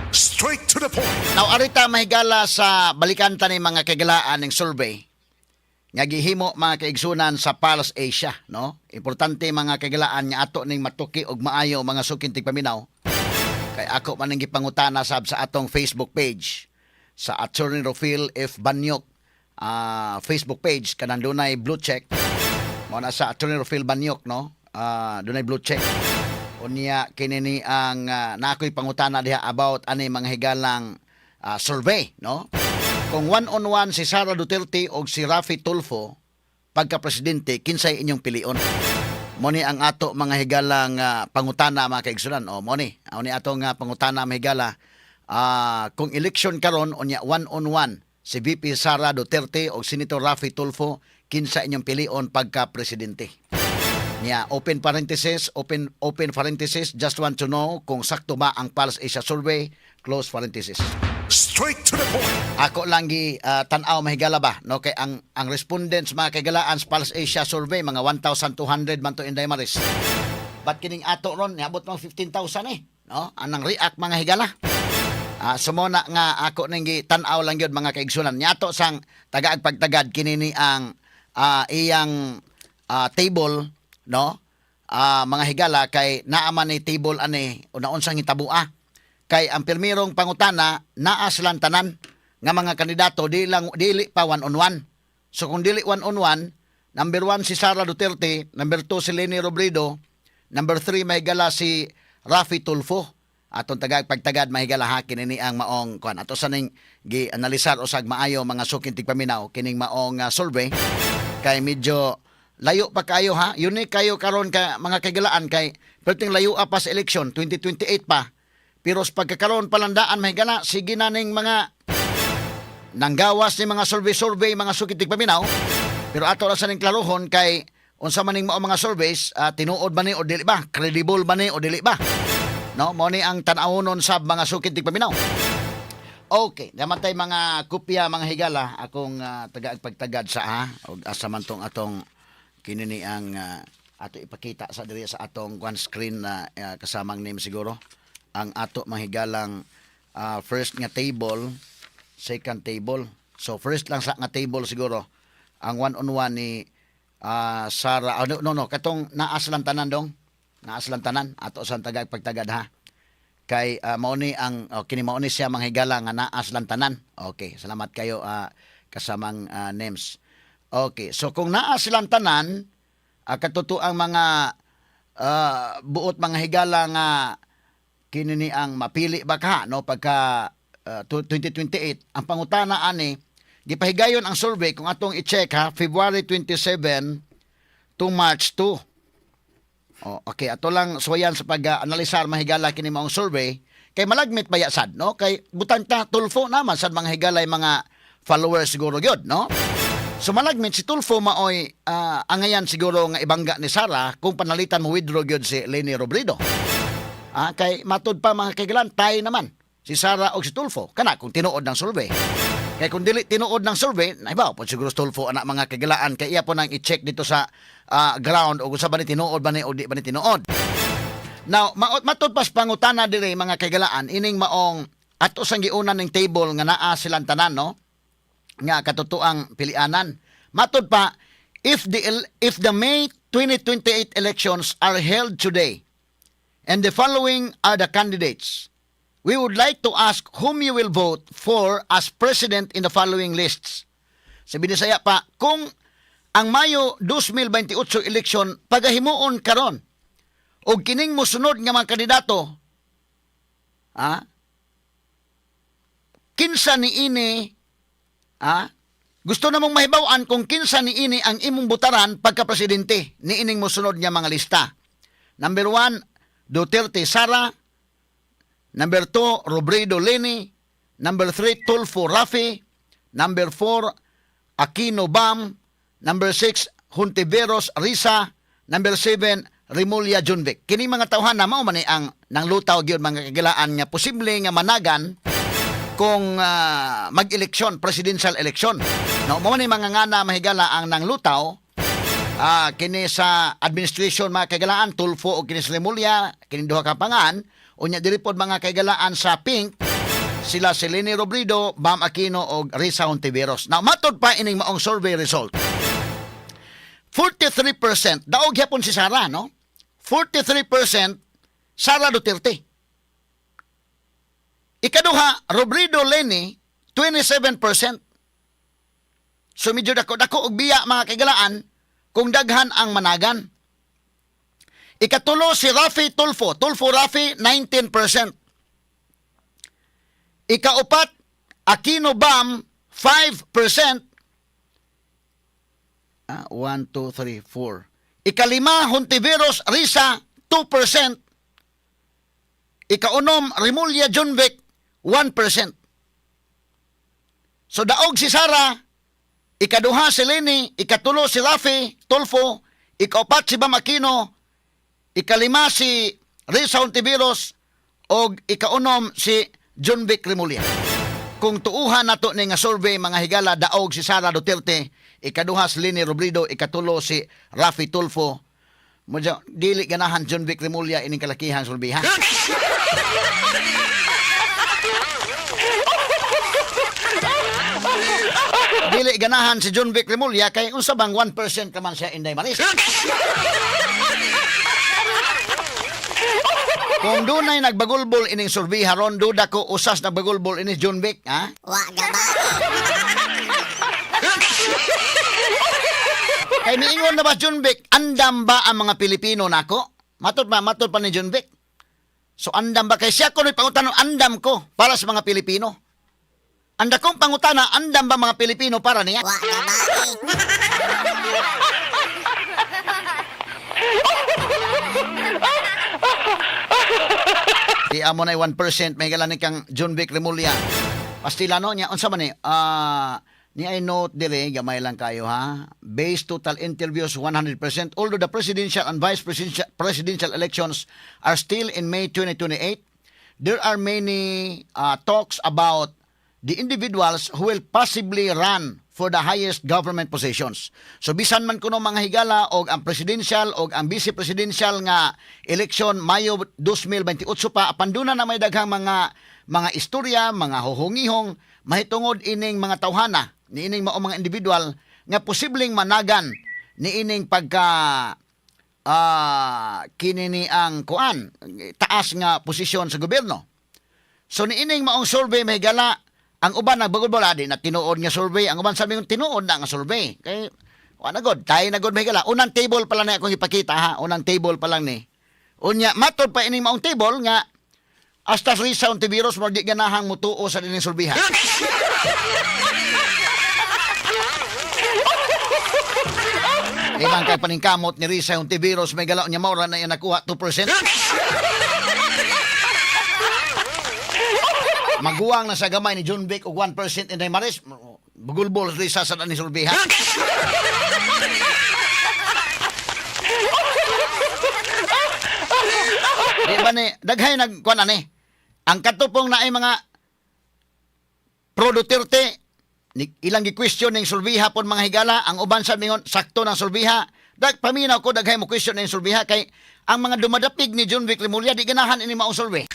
Straight to the point. Now, arita mahigala sa balikan ta ni mga kagalaan ng survey nga gihimo mga kaigsunan sa Pulse Asia, no? Importante mga kagalaan nga ato ning matuki og maayo mga sukintig paminaw. Kay ako man ning gipangutana sab sa atong Facebook page sa Attorney Rofil F. Banyok Facebook page kanang dunay blue check. Mo na sa Attorney Rofil Banyok, no? Dunay blue check. Unya kinini ang nakoy pangutana diha about ani mga higalang survey, no? Kung one-on-one si Sara Duterte o si Raffy Tulfo pagka-presidente, kinsay inyong pilion? Moni ang ato mga higalang pangutana mga kaigsunan. O moni, ni atong pangutana mga higala. Kung election karon unya one-on-one si VP Sara Duterte o Senator Raffy Tulfo, kinsa inyong pilion pagka-presidente? Open parenthesis, open parenthesis, just want to know kung sakto ba ang Pulse Asia survey, close parenthesis. Straight to the point. Ako lang gi tan-aw mahigala ba, no? Kay ang respondents mga kagalaan sa Pulse Asia survey mga 1,200 man to Inday Maris. But kining ato ron niabot mga 15,000 no? Anang react mga higala. Sumona nga ako ning gi tan-aw lang gyud mga kaigsunan. Niato sang tagaag pagtagad kinini ang iyang table, no? Mga higala kay naaman ni table ani unaon sang hitabua. Kay ang pirmirong pangutana naa silang tanan nga mga kandidato dili pa one-on-one. So kung dili one-on-one, number 1 si Sara Duterte, number 2 si Leni Robredo, number 3 mahigala si Raffy Tulfo. Atong pagtagad mahigala ha kinini ang maong kuan. Ato sa ning gi-analisar usag maayo mga sukintig paminaw kining maong survey kay medyo layo pa kayo ha. Unique kayo karon ka mga kagalaan kay perting layo pa sa election 2028 pa. Pero sa pagkakaroon palandaan mahigala, sige na ning mga nanggawas ni mga survey, mga sukitig paminaw. Pero ato ra sa ning klarohon kay unsa man ning mga surveys, tinuod ba ni o dili ba? Credible ba ni o dili ba? No, mo ni ang tan-awon sa mga sukitig paminaw. Okay, namatay mga kopya mga higala akong pagtagad sa og asa man tong atong kinini ang ato ipakita sa diri sa atong one screen na kasamang name siguro. Ang ato mahigalang first nga table, second table. So first lang sa nga table siguro ang one-on-one ni Sara. Katong naas lang tanan dong. Naas lang tanan ato sa pagtagad ha. Kay mao ni ang kini mao ni siya manghigala nga naas lang tanan. Okay, salamat kayo kasamang names. Okay, so kung naas lang tanan katutuang mga buot mga higala nga kinini ang mapili ba ka no pagka 2028 ang pangutana ani gipahigayon ang survey kung atong i-check ha February 27 to March 2. Okay, ato lang suwayan sa pag-analisar mahigala kini maong survey kay malagmit bayasad no kay butang ta Tulfo naman sad mga higalay mga followers siguro gyud no. So malagmit si Tulfo maoy angayan siguro nga ibangga ni Sara kung panalitan mo withdraw gyud si Leni Robredo. Kay matud pa mga kaigalan, tayo naman si Sara o si Tulfo kana kung tinuod ng survey. Kay kung dili tinuod ng survey, naibaw po siguro Tulfo anak mga kaigalaan kay iya po nang i-check dito sa ground o kung sa ba ni tinuod ba ni o di ba ni tinuod. Now, matud pas pangutana diri mga kaigalaan ining maong ato sang giunan ning table nga naa silang tanan no nga katutuang pilianan. Matud pa if the May 2028 elections are held today and the following are the candidates. We would like to ask whom you will vote for as president in the following lists. Sa Binisaya pa, kung ang Mayo 2028 election pagahimuon karon o kining mosunod nga mga kandidato, kinsa ni ini, gusto namong mahibawan kung kinsa ni ini ang imong butaran pagka-presidente ni ining mosunod nga mga lista. Number 1, Duterte Sara. Number 2, Robredo Leni. Number 3, Tulfo Raffy. Number 4, Aquino Bam. Number 6, Hontiveros Risa. Number 7, Remulla Junvic. Kini mga tawhan na mao man ang nanglutaw gyud mga kagilaan nga posible nga managan kung mag-eleksyon, presidential election. No, mao ni mga ngana mahigala ang nanglutaw kini sa administration mga kagalaan Tulfo o kini sa Remulla kini duha ka pangan unya diri pod mga kagalaan sa pink Sila si Leni Robredo, Bam Aquino o Risa Hontiveros. Now, matod pa ining maong survey result. 43%, daog yapon si Sara, no? 43% Sara Duterte. Ikaduha, Robredo Leni, 27%. So medyo dako og biya mga kagalaan kung daghan ang managan. Ikatulo si Rafi Tulfo. Tulfo Rafi, 19%. Ikaupat, Aquino Bam, 5%. 1, 2, 3, 4. Ikalima, Hontiveros Risa, 2%. Ikaunom, Remulla Junvik, 1%. So daog si Sara, ikaduha si Leni, ikatulo si Rafi Tulfo, ikaupat si Bam Aquino, ikalima si Risa Hontiveros, o ikaunom si Junvik Remulla. Kung tuuhan nato ni nga survey mga higala, daog si Sara Duterte, ikaduha si Leni Robredo, ikatulo si Rafi Tulfo. Modyo dili ganahan Junvik Remulla ining kalakihan survey ha. Dili ganahan si Junvik Remulla kay unsa bang 1% ka man siya Inday Maris. Kung dunay nagbagulbol ining survey haron, duda ko usas nagbagulbol ini Junvik, ha? Wa gaba. Kay miingon na ba Junvik, andam ba ang mga Pilipino nako? Matod pa ni Junvik. So andam ba kay siya kuno'y pangutanong andam ko para sa mga Pilipino? Anda kong pangutana, andam ba mga Pilipino para niya? Wa gaba. Di amo na 1% may galanin kang Junvik Remulla. Pastilano niya, unsa man ni? Ni I note dire, gamay lang kayo ha. Based total interviews 100%. Although the presidential and vice presidential elections are still in May 2028, there are many talks about the individuals who will possibly run for the highest government positions. So bisan man kuno mga higala og ang presidential og ang vice presidential nga election Mayo 2028 pa, apanduna na may daghang mga istorya, mga huhungihong mahitungod ining mga tawhana ni ining mao mga individual nga posibleng managan ni ining pagka kinini ang kuan taas nga posisyon sa gobyerno. So ni ining maong survey mahigala, ang uban nagbagol di na tinuod nga survey, ang uban sabi ng tinuod na nga survey. Kay wala god, tayo na god mahigala. Unang table pa lang na akong ipakita ha, unang table pa lang ni. Unya matod pa ining maong table nga hasta Risa Hontiveros mo di ganahang mutuo sa dining survey ha. Ibang kay paningkamot ni Risa Hontiveros may galaw niya maura na yan nakuha 2%. Maguwang na sa gamay ni Junvik og 1% Inday Maris. Bugulbol Risa sa ni survey ha. Di ba ni daghay nagkuan ani? Ang katupong na ay mga pro Duterte ilang gi-question ning sulbiha pon mga higala, ang uban sa mingon sakto ng sulbiha. Paminaw ko daghay mo question ning sulbiha kay ang mga dumadapig ni Junvik Remulla di ganahan ini maong sulbi.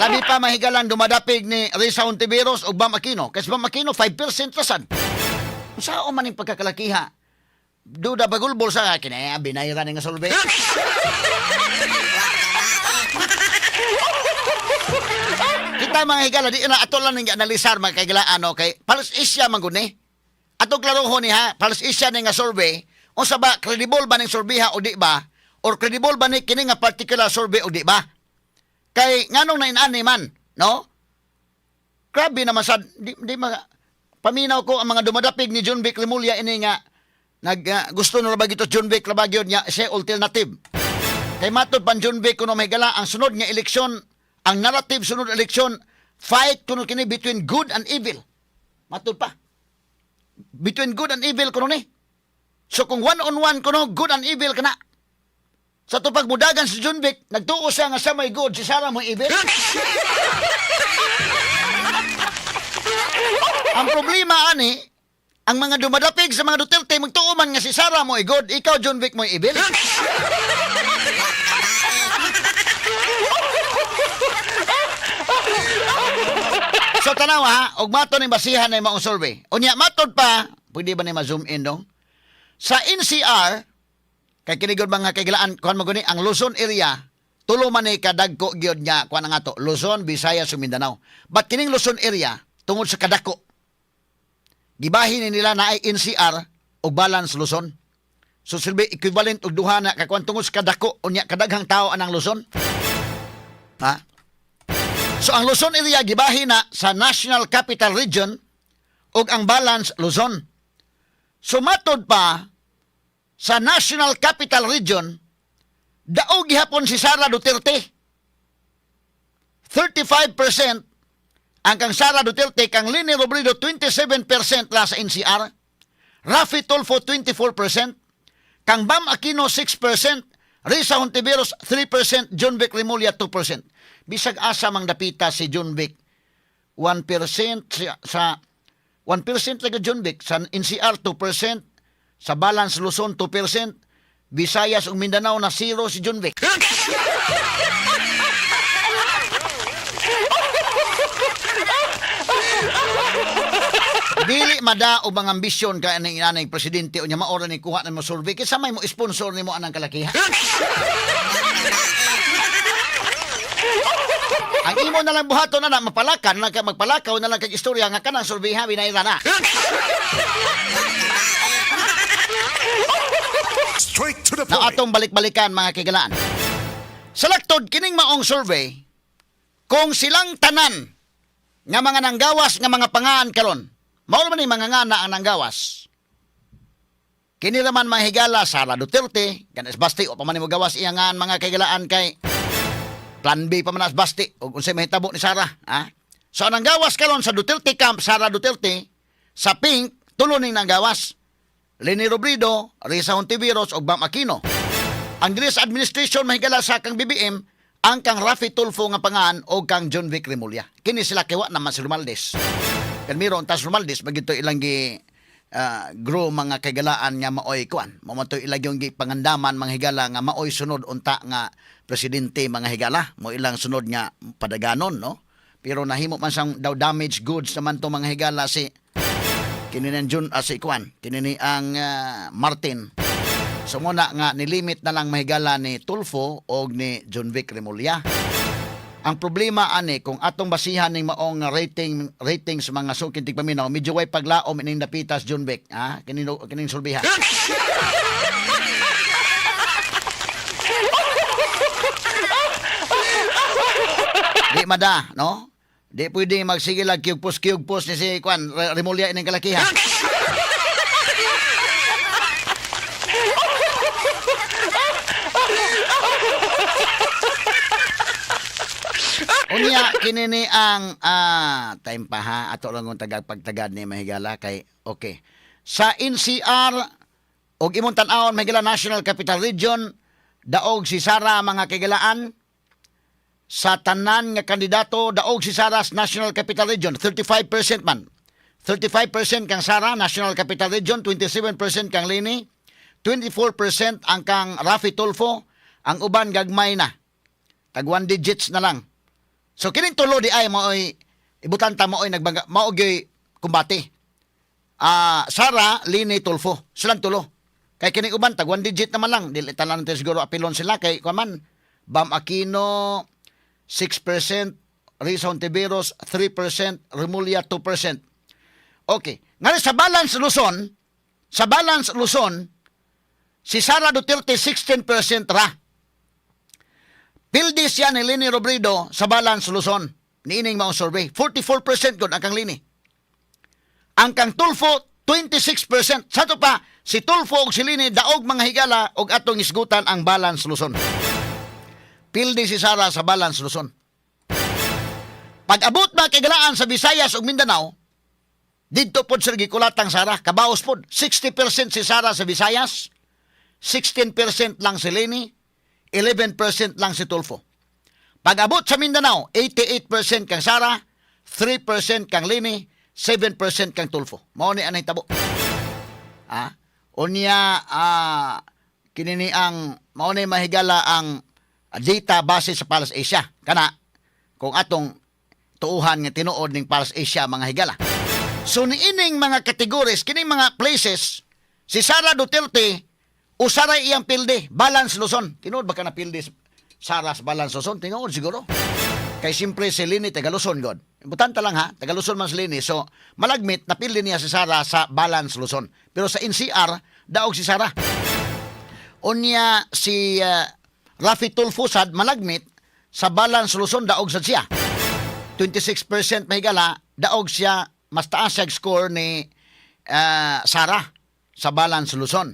Labi pa mahigalan dumadapig ni Risa Hontiveros o Bam Aquino. Kasi Bam Aquino 5% rasan. Saan man yung pagkakalakiha? Duda bagulbol sa akin binayran nga sulbi. Kita mga higala, di na ato lang nga analisar mga kaigalaan, okay? Palas isya man guni. Ato klaroho ni ha, palas isya ni nga survey, o sa ba, credible ba ng survey ha o di ba? Or credible ba ni kini nga particular survey o di ba? Kay nganong na inani man, no? Grabe naman sa, di paminaw ko ang mga dumadapig ni Junvik Remulla ini nga, gusto na labag ito Junvik labag niya, siya alternative. Kay matod pan Junvik kuno may gala, ang sunod nga eleksyon, ang narrative sunod eleksyon, fight kuno kini between good and evil. Matod pa. Between good and evil kuno ni. So kung one-on-one kuno, good and evil kana. Sa tupag mudagan si Junvik, nagtuo siya nga sa may good, si Sara mo evil. Ang problema ani, ang mga dumadapig sa mga Duterte, magtuo man nga si Sara mo good, ikaw Junvik mo evil. tanaw ha, og mato ni basihan na maong survey. Unya matod pa, pwede ba ni ma-zoom in dong? Sa NCR, kay kinigod mga kaigilaan, kuan maguni ang Luzon area, tulo man ni kadagko gyud nya kuan nga to, Luzon, Visayas, ug Mindanao. But kining Luzon area tungod sa kadako, gibahin ni nila na ay NCR og balance Luzon. So silbi equivalent og duha na kakuan tungod sa kadako unya kadaghang tao anang Luzon. Ha? So ang Luzon area gibahin na sa National Capital Region ug ang balance Luzon. So matod pa sa National Capital Region, daog gihapon si Sara Duterte. 35% ang kang Sara Duterte, kang Leni Robredo 27% la sa NCR, Raffy Tulfo 24%, kang Bam Aquino 6%, Risa Hontiveros 3%, John Vic Remulla 2%. Bisag asa mang dapita si John Vic 1% sa 1% lang John Vic, sa NCR 2%, sa balance Luzon 2%, Visayas ug Mindanao na 0 si John Vic. Dili mada o bang ambisyon ka ng inanay presidente o niya maora ni kuha na mo survey kaysa may mo sponsor ni mo anang kalakihan. Ang imo na lang buhato na mapalakan na magpalakaw na lang kag istorya nga kanang survey ha binayra na. Straight to the Na point. atong balik-balikan mga kigalaan. Salaktod kining maong survey kung silang tanan nga mga nanggawas nga mga pangaan karon. Mao man ni mga ngana ang nanggawas. Kini raman mahigala Sara Duterte, kanas basti o pa man mo gawas iyangan mga kigalaan kay Plan B pa man as basti ug unsay mahitabo ni Sara, ha? So ang nanggawas karon sa Duterte camp, Sara Duterte, sa pink tulo ning nanggawas. Leni Robredo, Risa Hontiveros ug Bam Aquino. Ang dili sa administration mahigala sa kang BBM ang kang Raffy Tulfo nga pangaan o kang John Vic Remulla. Kini sila kiwa naman si Romualdez. Kan miron tas Romualdez bagito ilang gi grow mga kagalaan nga maoy kuan. Mamoto ilang yung gi pangandaman mga higala nga maoy sunod unta nga presidente mga higala. Mo ilang sunod nga padaganon no. Pero nahimo man sang daw damaged goods naman to mga higala si kininan Jun si kuan. Kinini ang Martin. So muna nga nilimit na lang mahigala ni Tulfo o ni John Vic Remulla. Ang problema ani kung atong basihan ning maong rating sa mga sukin tigpaminaw medyo way paglaom ining napitas John Vic ha kining sulbiha. Di mada no? Di pwede magsigilag kiyugpos ni si kuan Remulla ining kalakihan. Unya kinini ang time pa ha ato lang ang pagtagad ni mahigala kay okay. Sa NCR og imong tan-awon mahigala National Capital Region daog si Sara mga kigalaan sa tanan nga kandidato daog si Sara sa National Capital Region 35% man. 35% kang Sara National Capital Region, 27% kang Leni, 24% ang kang Raffy Tulfo, ang uban gagmay na. Tag 1 digits na lang. So kining tulo di ay maoy ibutanta maoy nagbaga maoy kumbate. Sara, Leni, Tulfo, silang tulo. Kay kining uban tag 1 digit naman lang, dili tanan natin siguro apilon sila kay kuman Bam Aquino 6%, Risa Hontiveros 3%, Remulla 2%. Okay, ngayon sa balance Luzon, si Sara Duterte 16% ra. Pildi siya ni Leni Robredo sa balance Luzon. Niining maong survey. 44% gud ang kang Leni. Ang kang Tulfo, 26%. Sa to pa, si Tulfo ug si Leni daog mga higala og atong isgutan ang balance Luzon. Pildi si Sara sa balance Luzon. Pag-abot na kagalaan sa Visayas ug Mindanao, didto pod sir gikulatang Sara, kabaos pod. 60% si Sara sa Visayas, 16% lang si Leni, 11% lang si Tulfo. Pag-abot sa Mindanao, 88% kang Sara, 3% kang Leni, 7% kang Tulfo. Mao ni anay tabo. Unya kinini ang mao ni mahigala ang data base sa Palace Asia. Kana kung atong tuuhan nga tinuod ning Pulse Asia mga higala. So niining mga categories, kining mga places, si Sara Duterte usaray iyang pilde, Balance Luzon. Tinuod ba ka na pilde Sara sa Balance Luzon? Tinuod siguro. Kay simple si Lini taga Luzon god. Importante lang ha, taga Luzon man si Lini. So malagmit na pilde niya si Sara sa Balance Luzon. Pero sa NCR daog si Sara. Unya si Rafi Tulfo sad malagmit sa Balance Luzon daog sad siya. 26% mahigala daog siya, mas taas siya score ni Sara sa Balance Luzon.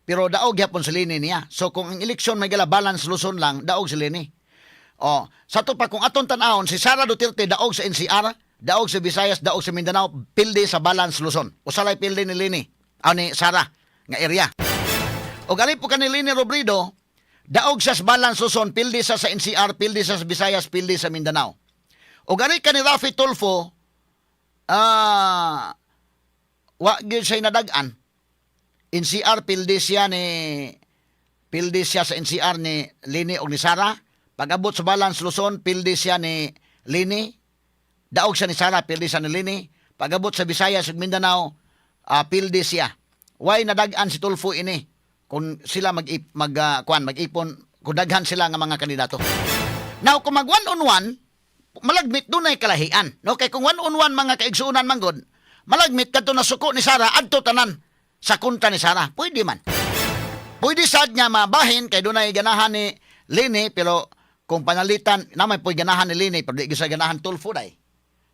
Pero daog yapon si Lini niya. So kung ang eleksyon mahigala Balance Luzon lang, daog si Lini. O, sa to pa kung aton tan-awon si Sara Duterte daog sa NCR, daog sa Visayas, daog sa Mindanao, pilde sa Balance Luzon. Usalay pilde ni Lini, ni Sara nga area. O gali po ka ni Lini Robredo, daog sa Balance Luzon, pilde sa NCR, pilde sa Visayas, pilde sa Mindanao. O gali ka ni Rafi Tulfo, wa gyud siya nadagan. NCR pilde siya sa NCR ni Lini og ni Sara. Pag-abot sa Balance Luzon, pilde siya ni Lini. Daog siya ni Sara, pilde siya ni Lini. Pag-abot sa Visayas ug Mindanao, pilde siya. Why nadagan si Tulfo ini? Kung sila mag-ipon, kung daghan sila nga mga kandidato. Now, kung mag one-on-one, malagmit doon ay kalahian. No? Kaya kung one-on-one mga kaigsuunan manggod, malagmit kadto na suko ni Sara, adto tanan sa kunta ni Sara. Pwede man. Pwede sad niya mabahin, kay doon ay ganahan ni Lini, pero kung panalitan, naman po ganahan ni Lini, pero di sa ganahan Tulfo day.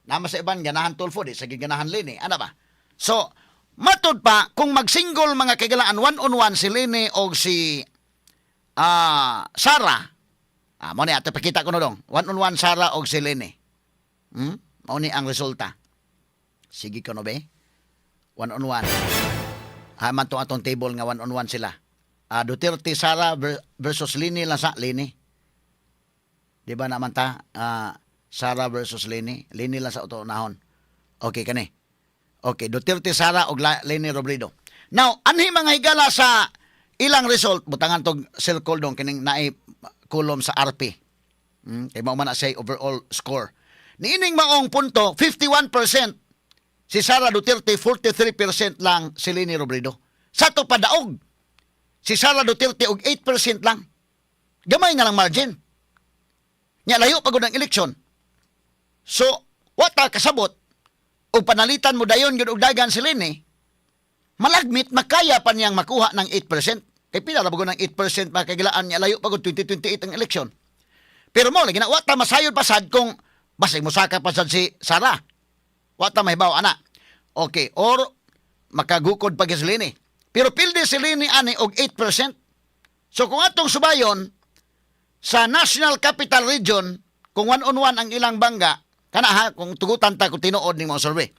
Naman sa iban, ganahan Tulfo, di sa ganahan Lini. Ano ba? So, matod pa, kung mag-single mga kagalaan, one-on-one si Lini o si Sara, mo ni ato pakita ko na dong, one-on-one Sara o si Lini. Mo ni ang resulta. Sige ko no be? One-on-one. Man to atong table nga one-on-one sila. Duterte Sara versus Lini lang sa Lini. Di ba naman ta? Sara versus Lini. Lini lang sa uto-unahon. Okay, kani. Okay, Duterte Sara o Lini Robredo. Now, anhi mga higala sa ilang result, butangan tog circle dong, kining naay kolom sa RP. Kaya mo man na say overall score. Niining maong punto, 51% si Sara Duterte, 43% lang si Lini Robredo. Sa to padaog, si Sara Duterte og 8% lang. Gamay nga lang margin. Nya layo pagod ang eleksyon. So, wata kasabot o panalitan mo dayon gyud og dagan si Lini, malagmit makaya pa niyang makuha ng 8%. Kay pila ra bagod ng 8% makagilaan niya layo pagod 2028 ang eleksyon. Pero mo lagi na wata masayod pasad kung basig mosaka pasad si Sara. Wata mahibaw ana. Okay, or makagukod pa si Lini. Pero pilde si Lini ani og 8%. So kung atong subayon sa National Capital Region, kung one-on-one ang ilang bangga, kana ha, kung tugutan ta kung tinuod ni mga survey.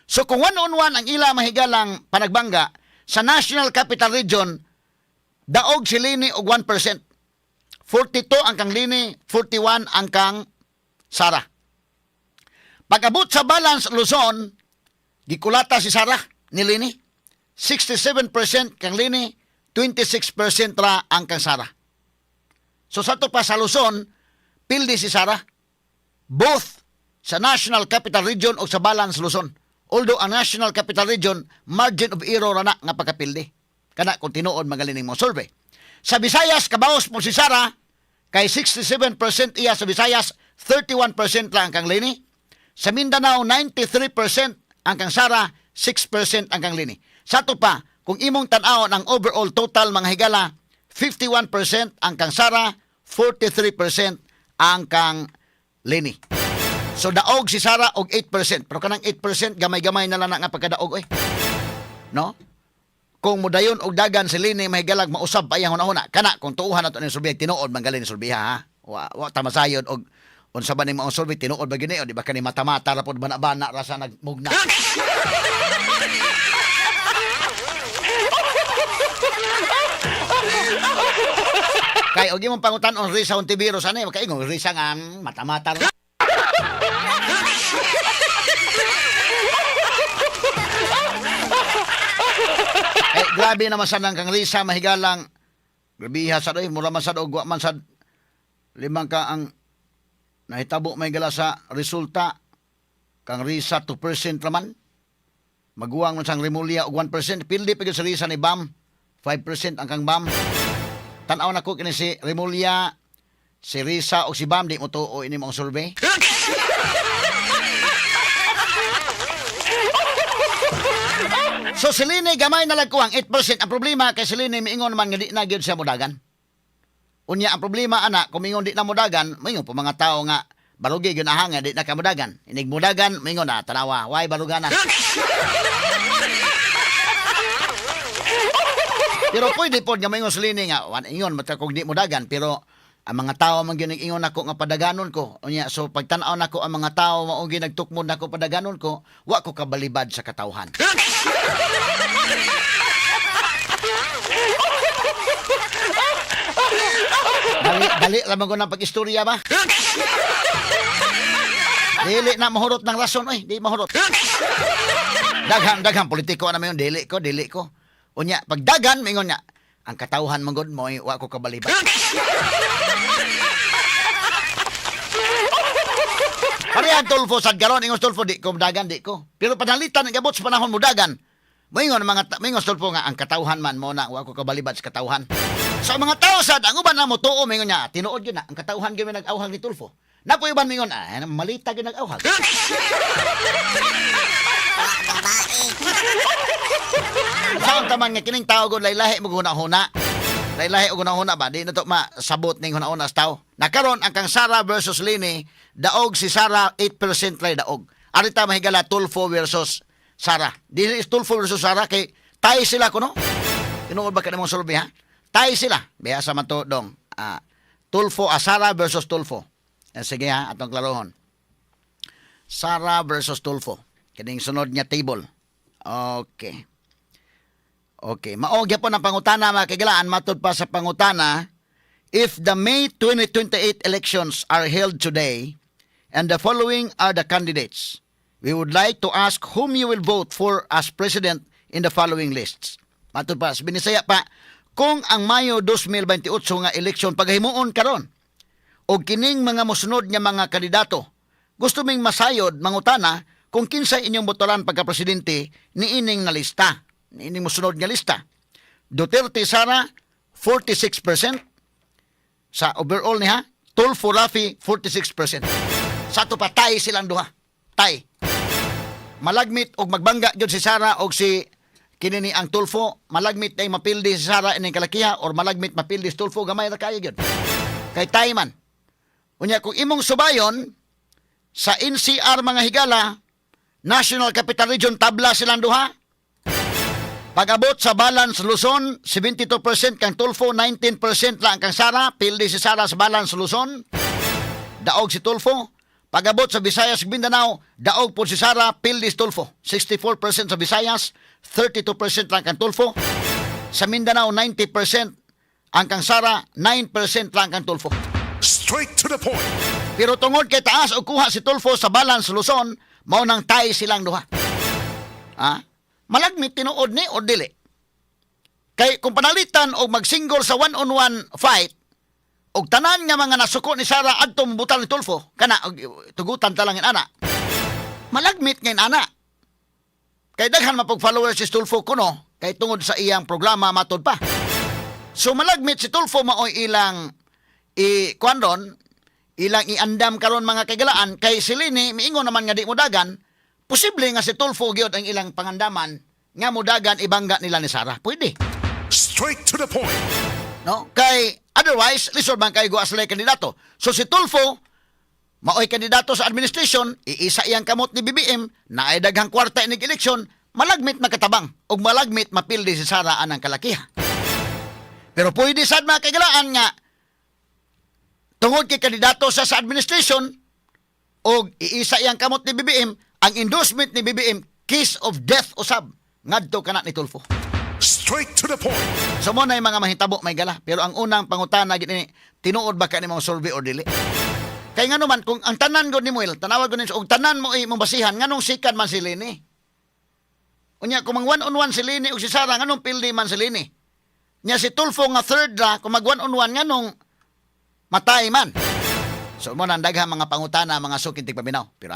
So kung one-on-one ang ilang mahigalang panagbangga, sa National Capital Region, daog si Lini og 1%. 42 ang kang Lini, 41 ang kang Sara. Pag-abot sa Balance Luzon, gikulata si Sara ni Lini. 67% kang Lini, 26% ra ang kang Sara. So sa to pa sa Luzon, pildi si Sara. Both sa National Capital Region o sa Balance Luzon. Although ang National Capital Region, margin of error na nga pagkapildi. Kana kung tinuod magaling mo survey. Sa Visayas, kabaos mo si Sara, kay 67% iya sa Visayas, 31% lang ang kang Lini. Sa Mindanao, 93% ang kang Sara, 6% ang kang Lini. Sa to pa, kung imong tan-aw ang overall total mga higala, 51% ang kang Sara, 43% ang kang Lini. So daog si Sara og 8%, pero kanang 8% gamay-gamay na lang nga pagkadaog no? Kung mudayon og dagan si Lini mahigalag mausab pa iyang hunahuna. Kana kung tuuhan nato ni sulbi tinuod manggalin ni sulbiha ha. Wa ta masayod og unsa ba ni maong sulbi tinuod ba gini o di ba kani mata-mata ra pod bana-bana ra sa nagmugna. Kay og imong pangutan-on Risa Ontiveros ani kay ingong Risa nga mata-mata ra. Grabe naman sad kang Risa mahigalang. Grabiha sad oy, mura man sad og wa man sad limang ka ang nahitabo mahigala sa resulta. Kang Risa 2% raman. Maguwang man sang Remulla og 1%. Pildi pa gyud sa Risa ni Bam. 5% ang kang Bam. Tan-aw na ko kini si Remulla, si Risa o si Bam di mo tuo ini mong survey. So si Lini gamay na lang kuwang 8%. Ang problema kay si Lini miingon man nga di na gyud siya modagan. Unya ang problema ana kung miingon di na modagan, miingon po mga tao nga barugi gyud ahang nga di na ka modagan. Inig modagan miingon na tanawa, why barugana? Pero pwede po nga maingon si Lini nga, ingon mata kung di modagan, pero ang mga tao man gyud ingon nako nga padaganon ko. Unya so pagtan-aw nako ang mga tao mao gyud nagtukmod nako padaganon ko, wa ko kabalibad sa katawhan. Dali lamang ko ng pag-istorya ba? Dili na mahurot ng rason, oy, di mahurot. Daghang politiko na mayon, dili ko. Unya, pag dagan, mingon nga, ang katawhan manggod mo, wa ko kabalibad. Parehan Tulfo, sad garon, ingos Tulfo, di ko dagan, di ko. Pero panalitan, gabot sa panahon mo dagan, mingon Tulfo nga, ang katawhan man mo na, wa ko kabalibad sa katawhan. So mga tao sad, ang uban na mo tuo, mingon niya, tinuod yun na, ang katawhan gyud nag-awhag ni Tulfo. Napo iban mingon, malita gyud nag-awhag. Saan taman nga kining tao gud laylahi mo guna-huna. Laylahi og guna-huna ba? Di na to masabot ning huna-huna sa tao. Nakaron ang kang Sara versus Lini, daog si Sara 8% lay daog. Arita mahigala Tulfo versus Sara. Di is Tulfo versus Sara kay tay sila kuno. Tinuod ba kanimo survey ha? Tay sila. Biyasa man to dong. Tulfo, Sara versus Tulfo. Sige ha, atong klarohon. Sara versus Tulfo. Kining sunod niya table. Okay. Maogya po ng pangutana mga kaigalaan. Matod pa sa pangutana, if the May 2028 elections are held today and the following are the candidates, we would like to ask whom you will vote for as president in the following lists. Matod pa, binisaya pa, kung ang Mayo 2028 nga eleksyon paghimuon karon o kining mga mosunod nga mga kandidato, gusto ming masayod mangutana kung kinsa inyong botoran pagka-presidente niining na lista. Niining mosunod nga lista. Duterte Sara, 46%. Sa overall niya, Tulfo Rafi, 46%. Sa ito pa, tay silang duha. Tay. Malagmit og magbangga yun si Sara og si kinini ang Tulfo. Malagmit ay mapildi si Sara ining kalakiha or malagmit mapildi si Tulfo. Gamay na kaya yun. Kay tay man. Unya, kung imong subayon, sa NCR mga higala, National Capital Region, tabla silang duha. Pag-abot sa Balance Luzon, 72% kang Tulfo, 19% lang kang Sara. Pildi si Sara sa Balance Luzon. Daog si Tulfo. Pag-abot sa Visayas, Mindanao, daog po si Sara. Pildi si Tulfo. 64% sa Visayas, 32% lang kang Tulfo. Sa Mindanao, 90% ang kang Sara, 9% lang kang Tulfo. Straight to the point. Pero tungod kay taas o kuha si Tulfo sa Balance Luzon, mao nang tay silang duha. Malagmit tinuod ni o dili. Kay kung panalitan og magsinggol sa one-on-one fight, og tanan nga mga nasuko ni Sara adto mubutal ni Tulfo, kana tugutan ta lang ana. Malagmit ngayon ana. Kay daghan mapog followers si Tulfo kuno, kay tungod sa iyang programa matod pa. So malagmit si Tulfo maoy ilang ilang iandam karon mga kagalaan kay si Lini miingon naman nga di modagan. Posible nga si Tulfo gyud ang ilang pangandaman nga modagan ibangga nila ni Sara. Pwede. Straight to the point. No? Kay otherwise lisod man kay guaslay kandidato. So si Tulfo maoy kandidato sa administration, iisa iyang kamot ni BBM na ay daghang kwarta inig eleksyon, malagmit makatabang ug malagmit mapildi si Sara anang kalakiha. Pero pwede sad mga kagalaan nga tungod kay kandidato sa administration og iisa iyang kamot ni BBM, ang endorsement ni BBM, kiss of death usab ngadto kana ni Tulfo. Straight to the point. So mo na yung mga mahitabo may gala. Pero ang unang pangutana gini, tinuod ba ka ni mga survey or dili? Kaya nga naman, kung ang tanan ko ni Muel, tanawag ko ni og tanan mo mong basihan, nganong sikan man si Lini? Unya, kung mang one-on-one si Lini o si Sara, nganong pildi man si Lini? Nya si Tulfo nga third ra, kung mag one-on-one, nganong matay man? So mo na daghang mga pangutana, mga sukintig paminaw. Pero